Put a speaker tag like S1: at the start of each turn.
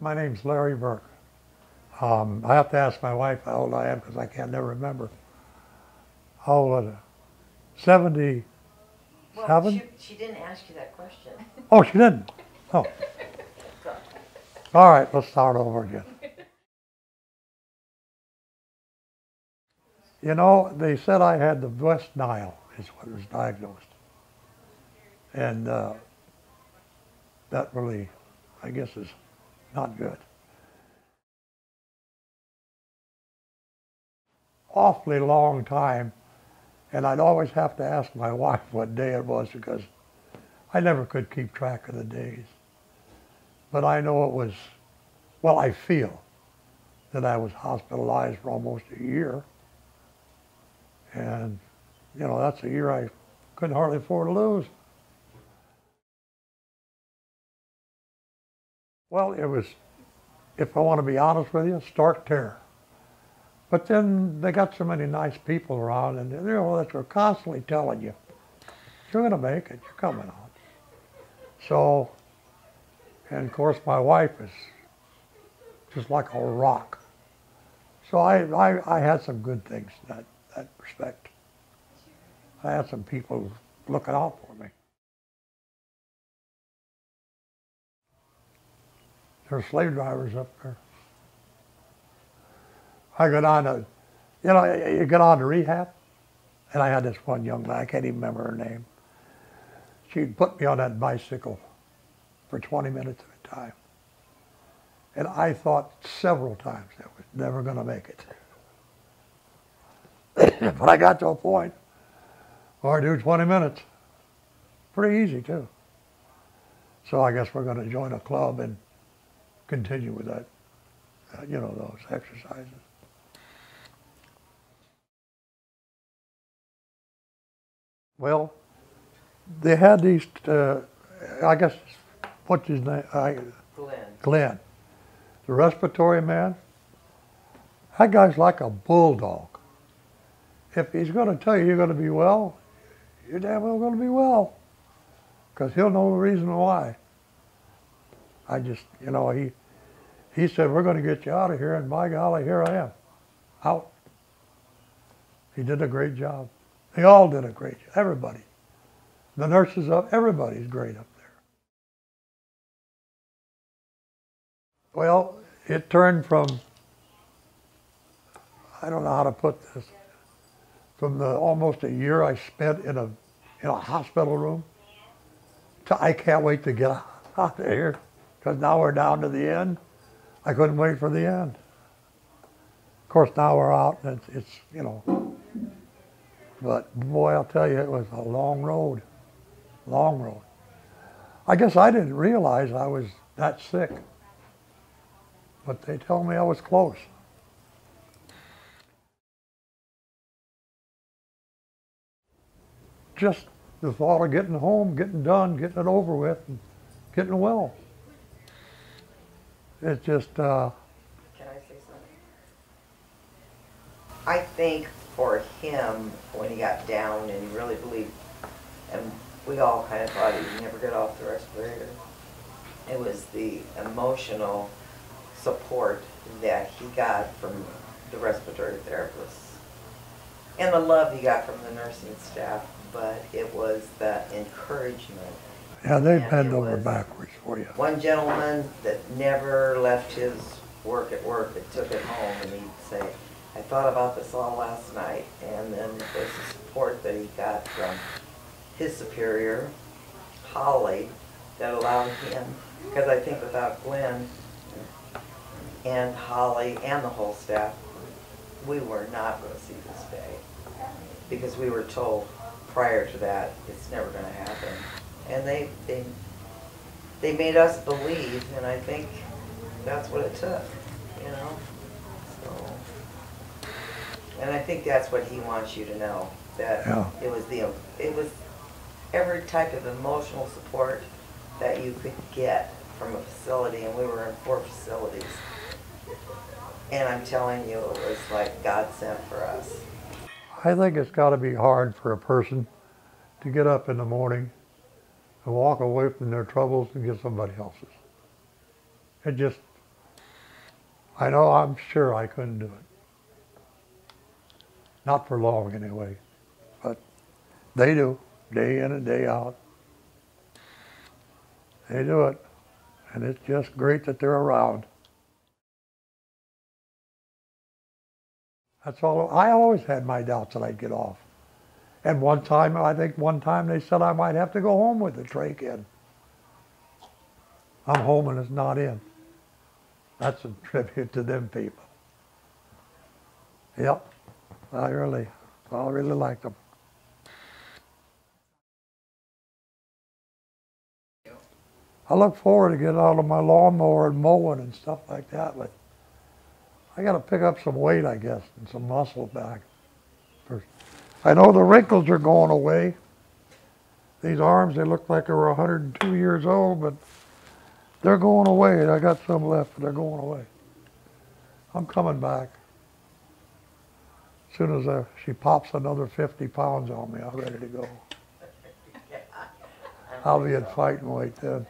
S1: My name's Larry Burke. I have to ask my wife how old I am because I can't never remember. How old was I? 77?
S2: Well, she didn't ask you that question.
S1: Oh, she didn't? Oh. All right, let's start over again. You know, they said I had the West Nile, is what was diagnosed. And that really, I guess, is not good. Awfully long time, and I'd always have to ask my wife what day it was because I never could keep track of the days. But I know it was, well, I feel that I was hospitalized for almost a year. And, you know, that's a year I couldn't hardly afford to lose. Well, it was, if I want to be honest with you, stark terror. But then they got so many nice people around, and they're constantly telling you, you're going to make it, you're coming on. So, and of course my wife is just like a rock. So I had some good things in that respect. I had some people looking out for me. There's slave drivers up there. I got on to, you know, you get on to rehab, and I had this one young man, I can't even remember her name. She put me on that bicycle for 20 minutes at a time. And I thought several times I was never going to make it. But I got to a point where I do 20 minutes. Pretty easy, too. So I guess we're going to join a club and continue with that, you know, those exercises. Well, they had these, I guess, what's his name? Glenn. The respiratory man. That guy's like a bulldog. If he's going to tell you you're going to be well, you're damn well going to be well. Because he'll know the reason why. I just, you know, he said, we're going to get you out of here, and by golly, here I am, out. He did a great job. They all did a great job, everybody. The nurses, everybody's great up there. Well, it turned from, I don't know how to put this, from the almost a year I spent in a hospital room to I can't wait to get out of here because now we're down to the end. I couldn't wait for the end. Of course, now we're out and it's you know, but boy, I'll tell you, it was a long road, long road. I guess I didn't realize I was that sick, but they told me I was close. Just the thought of getting home, getting done, getting it over with, and getting well. It's just,
S2: Can I say something? I think for him, when he got down and he really believed, and we all kind of thought he'd never get off the respirator, it was the emotional support that he got from the respiratory therapists and the love he got from the nursing staff, but it was the encouragement.
S1: yeah, they bend over backwards for you.
S2: One gentleman that never left his work at work, that took it home, and he'd say, I thought about this all last night, and then there's the support that he got from his superior, Holly, that allowed him, because I think without Glenn and Holly and the whole staff, we were not going to see this day, because we were told prior to that it's never going to happen. And they made us believe, and I think that's what it took, you know. So, and I think that's what he wants you to know, that yeah. it was every type of emotional support that you could get from a facility, and we were in 4 facilities. And I'm telling you, it was like God sent for us.
S1: I think it's got to be hard for a person to get up in the morning and walk away from their troubles and get somebody else's. It just, I know, I'm sure I couldn't do it. Not for long anyway. But they do, day in and day out. They do it. And it's just great that they're around. That's all. I always had my doubts that I'd get off. And I think one time they said I might have to go home with the trach in. I'm home and it's not in. That's a tribute to them people. Yep, I really like them. I look forward to getting out of my lawnmower and mowing and stuff like that, but I got to pick up some weight, I guess, and some muscle back. I know the wrinkles are going away. These arms, they look like they were 102 years old, but they're going away. I got some left, but they're going away. I'm coming back. As soon as she pops another 50 pounds on me, I'm ready to go. I'll be at fighting weight then.